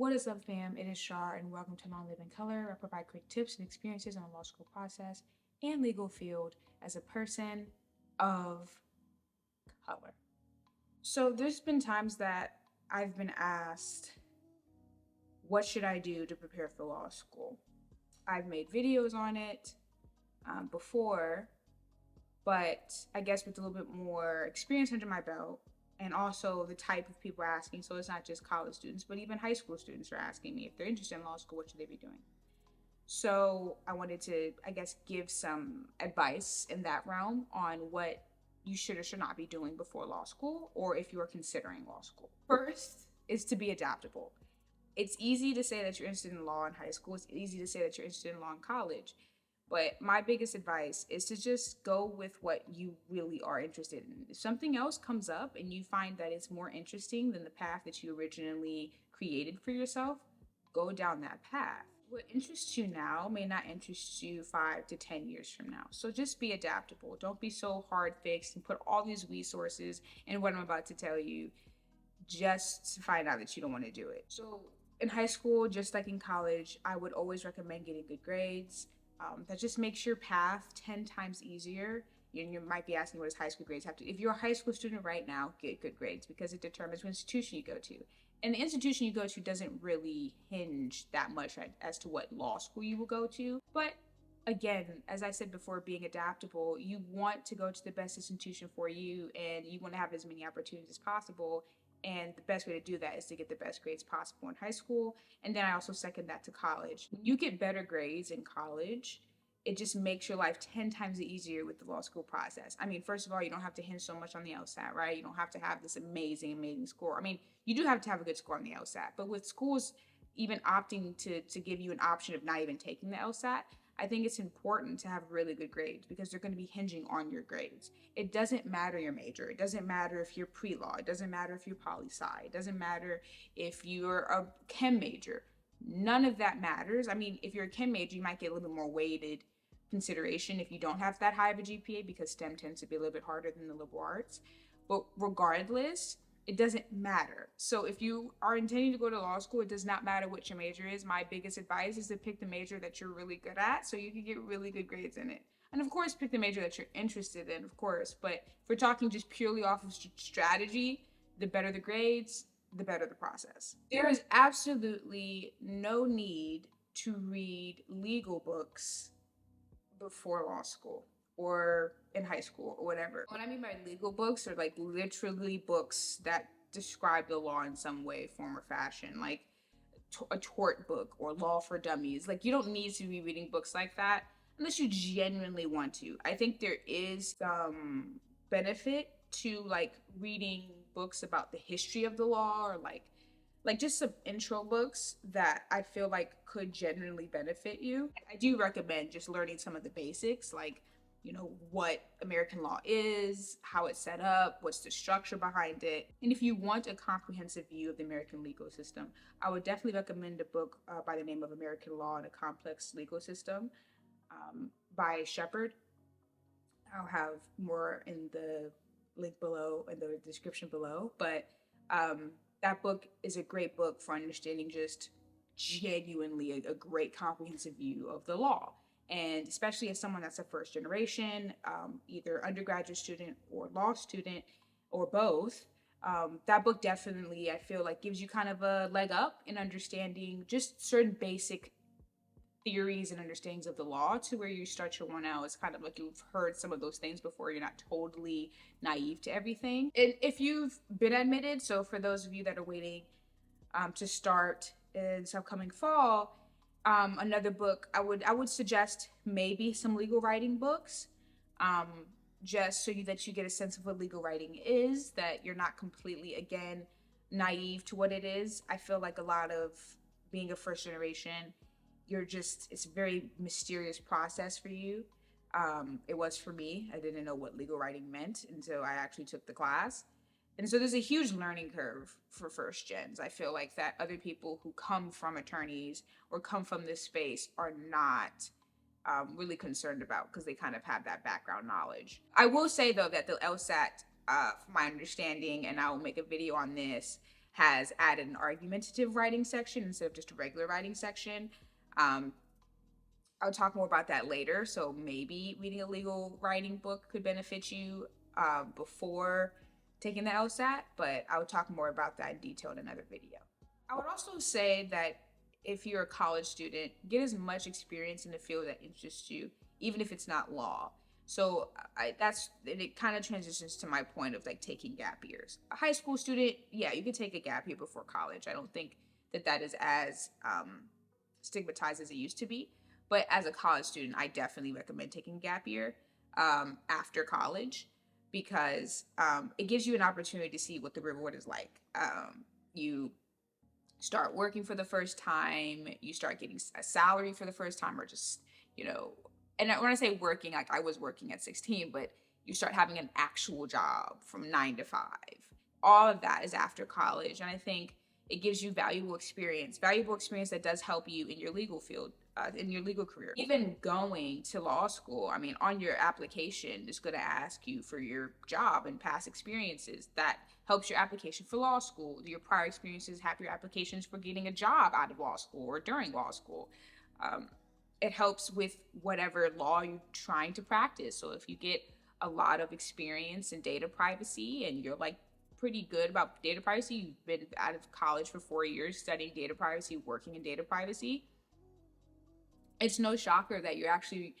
What is up, fam? It is Shar, and welcome to Living Color. I provide quick tips and experiences on the law school process and legal field as a person of color. So, there's been times that I've been asked, what should I do to prepare for law school? I've made videos on it before, but I guess with a little bit more experience under my belt, and also the type of people asking. So it's not just college students, but even high school students are asking me if they're interested in law school, what should they be doing? So I wanted to, I guess, give some advice in that realm on what you should or should not be doing before law school, or if you are considering law school. First is to be adaptable. It's easy to say that you're interested in law in high school. It's easy to say that you're interested in law in college. But my biggest advice is to just go with what you really are interested in. If something else comes up and you find that it's more interesting than the path that you originally created for yourself, go down that path. What interests you now may not interest you 5 to 10 years from now. So just be adaptable. Don't be so hard fixed and put all these resources in what I'm about to tell you just to find out that you don't want to do it. So in high school, just like in college, I would always recommend getting good grades. That just makes your path 10 times easier. You might be asking, what does high school grades have to do? If you're a high school student right now, get good grades because it determines what institution you go to. And the institution you go to doesn't really hinge that much as to what law school you will go to. But again, as I said before, being adaptable, you want to go to the best institution for you and you want to have as many opportunities as possible. And the best way to do that is to get the best grades possible in high school. And then I also second that to college. When you get better grades in college, it just makes your life 10 times easier with the law school process. I mean, first of all, you don't have to hinge so much on the LSAT, right? You don't have to have this amazing score. I mean, you do have to have a good score on the LSAT, but with schools even opting to give you an option of not even taking the LSAT, I think it's important to have really good grades because they're going to be hinging on your grades. It doesn't matter your major. It doesn't matter if you're pre-law. It doesn't matter if you're poli-sci. It doesn't matter if you're a chem major. None of that matters. I mean, if you're a chem major, you might get a little bit more weighted consideration if you don't have that high of a GPA because STEM tends to be a little bit harder than the liberal arts. But regardless, it doesn't matter. So if you are intending to go to law school, it does not matter what your major is. My biggest advice is to pick the major that you're really good at so you can get really good grades in it. And of course, pick the major that you're interested in, of course. But if we're talking just purely off of strategy, the better the grades, the better the process. There is absolutely no need to read legal books before law school or in high school or whatever. What I mean by legal books are like literally books that describe the law in some way, form, or fashion, like a tort book or law for dummies. Like, you don't need to be reading books like that unless you genuinely want to. I think there is some benefit to like reading books about the history of the law or like just some intro books that I feel like could genuinely benefit you. I do recommend just learning some of the basics, like, what American law is, how it's set up, what's the structure behind it. And if you want a comprehensive view of the American legal system, I would definitely recommend a book by the name of American Law in a Complex Legal System by Shepard. I'll have more in the link below, in the description below. But that book is a great book for understanding just genuinely a great comprehensive view of the law. And especially as someone that's a first generation, either undergraduate student or law student or both, that book definitely, I feel like, gives you kind of a leg up in understanding just certain basic theories and understandings of the law to where you start your one out. It's kind of like you've heard some of those things before. You're not totally naive to everything. And if you've been admitted, so for those of you that are waiting to start in this upcoming fall, another book I would suggest maybe some legal writing books, just so that you get a sense of what legal writing is, that you're not completely again naive to what it is. I feel like a lot of being a first generation, it's a very mysterious process for you. It was for me. I didn't know what legal writing meant until I actually took the class. And so there's a huge learning curve for first gens. I feel like that other people who come from attorneys or come from this space are not really concerned about because they kind of have that background knowledge. I will say though that the LSAT, from my understanding, and I will make a video on this, has added an argumentative writing section instead of just a regular writing section. Um, I'll talk more about that later. So maybe reading a legal writing book could benefit you before taking the LSAT, but I'll talk more about that in detail in another video. I would also say that if you're a college student, get as much experience in the field that interests you, even if it's not law. So it kind of transitions to my point of like taking gap years. A high school student, yeah, you can take a gap year before college. I don't think that is as stigmatized as it used to be. But as a college student, I definitely recommend taking a gap year after college because it gives you an opportunity to see what the reward is like. You start working for the first time, you start getting a salary for the first time, or just, and when I say working, like I was working at 16, but you start having an actual job from 9 to 5. All of that is after college. And I think it gives you valuable experience that does help you in your legal field, in your legal career. Even going to law school, I mean, on your application, it's going to ask you for your job and past experiences. That helps your application for law school. Your prior experiences have your applications for getting a job out of law school or during law school. It helps with whatever law you're trying to practice. So if you get a lot of experience in data privacy and you're like pretty good about data privacy, you've been out of college for 4 years studying data privacy, working in data privacy, it's no shocker that you're actually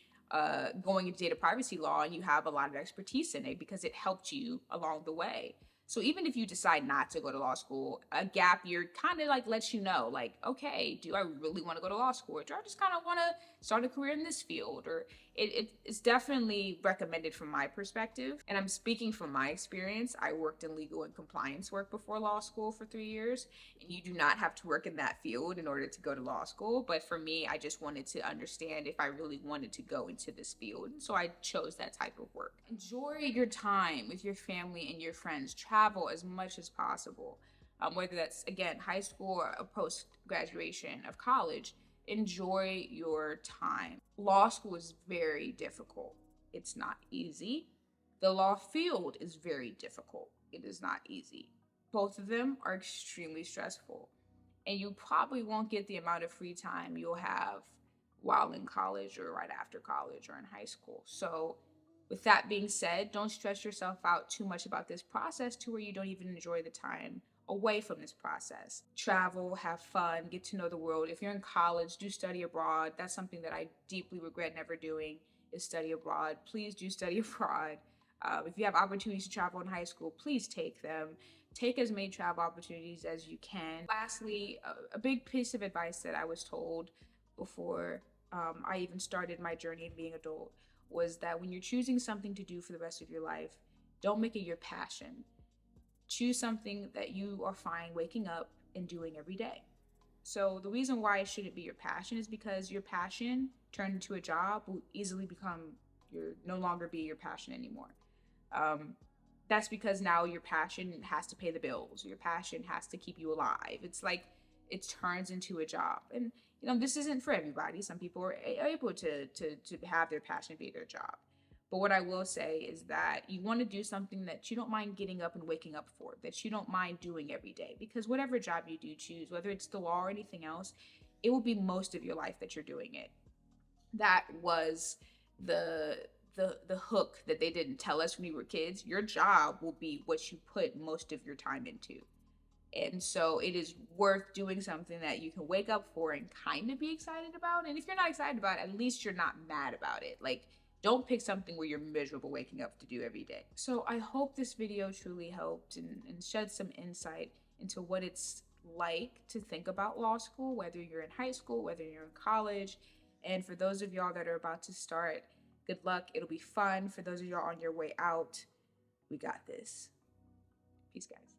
going into data privacy law and you have a lot of expertise in it because it helped you along the way. So even if you decide not to go to law school, a gap year kind of like lets you know, like, okay, do I really want to go to law school? Or do I just kind of want to start a career in this field? Or it's definitely recommended from my perspective. And I'm speaking from my experience. I worked in legal and compliance work before law school for 3 years. And you do not have to work in that field in order to go to law school. But for me, I just wanted to understand if I really wanted to go into this field. And so I chose that type of work. Enjoy your time with your family and your friends. Travel as much as possible. Whether that's, again, high school or a post-graduation of college, enjoy your time. Law school is very difficult. It's not easy. The law field is very difficult. It is not easy. Both of them are extremely stressful. And you probably won't get the amount of free time you'll have while in college or right after college or in high school. So with that being said, don't stress yourself out too much about this process to where you don't even enjoy the time away from this process. Travel, have fun, get to know the world. If you're in college, do study abroad. That's something that I deeply regret never doing, is study abroad. Please do study abroad. If you have opportunities to travel in high school, please take them. Take as many travel opportunities as you can. Lastly, a big piece of advice that I was told before I even started my journey in being adult was that when you're choosing something to do for the rest of your life, don't make it your passion. Choose something that you are fine waking up and doing every day. So the reason why it shouldn't be your passion is because your passion turned into a job will easily no longer be your passion anymore. That's because now your passion has to pay the bills. Your passion has to keep you alive. It's like it turns into a job. And this isn't for everybody. Some people are able to have their passion be their job. But what I will say is that you want to do something that you don't mind getting up and waking up for, that you don't mind doing every day. Because whatever job you do choose, whether it's the law or anything else, it will be most of your life that you're doing it. That was the hook that they didn't tell us when we were kids. Your job will be what you put most of your time into. And so it is worth doing something that you can wake up for and kind of be excited about. And if you're not excited about it, at least you're not mad about it. Like, don't pick something where you're miserable waking up to do every day. So I hope this video truly helped and shed some insight into what it's like to think about law school, whether you're in high school, whether you're in college. And for those of y'all that are about to start, good luck. It'll be fun. For those of y'all on your way out, we got this. Peace, guys.